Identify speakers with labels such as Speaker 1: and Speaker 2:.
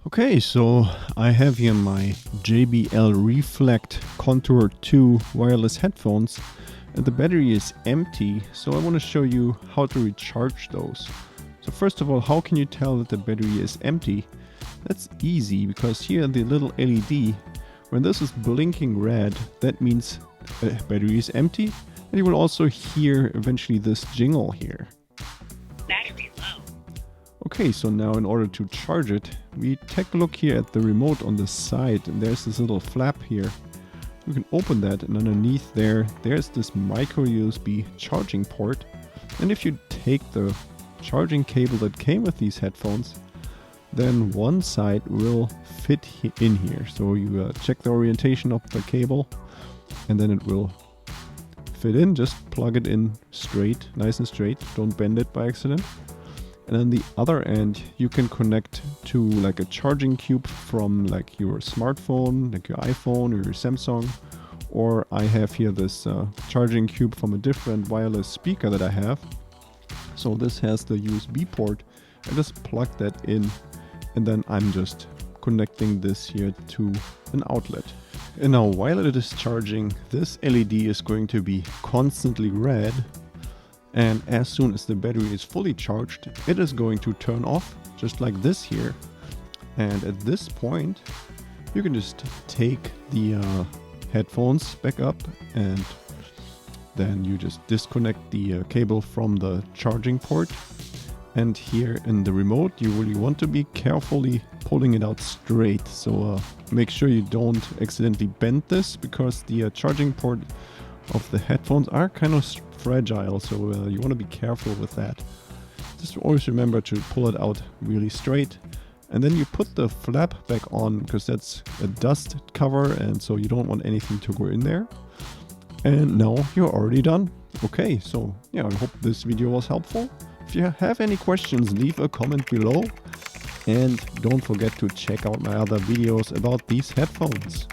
Speaker 1: Okay, so I have here my JBL ReflectContour2 wireless headphones and the battery is empty, so I want to show you how to recharge those. So first of all, how can you tell that the battery is empty? That's easy because here the little LED, when this is blinking red, that means the battery is empty, and you will also hear eventually this jingle here.
Speaker 2: Battery low.
Speaker 1: Okay, so now in order to charge it, we take a look here at the remote on the side, and there's this little flap here. You can open that, and underneath there's this micro USB charging port. And if you take the charging cable that came with these headphones, then one side will fit in here. So you check the orientation of the cable, and then it will fit in. Just plug it in straight, nice and straight. Don't bend it by accident. And on the other end, you can connect to like a charging cube from like your smartphone, like your iPhone or your Samsung. Or I have here this charging cube from a different wireless speaker that I have. So this has the USB port. I just plug that in, and then I'm just connecting this here to an outlet. And now while it is charging, this LED is going to be constantly red. And as soon as the battery is fully charged, it is going to turn off, just like this here. And at this point, you can just take the headphones back up, and then you just disconnect the cable from the charging port. And here in the remote, you really want to be carefully pulling it out straight. So make sure you don't accidentally bend this, because the charging port of the headphones are kind of fragile, so you want to be careful with that. Just always remember to pull it out really straight, and then you put the flap back on, because that's a dust cover, and so you don't want anything to go in there. And now you're already done. Okay, so yeah, I hope this video was helpful. If you have any questions, leave a comment below, and don't forget to check out my other videos about these headphones.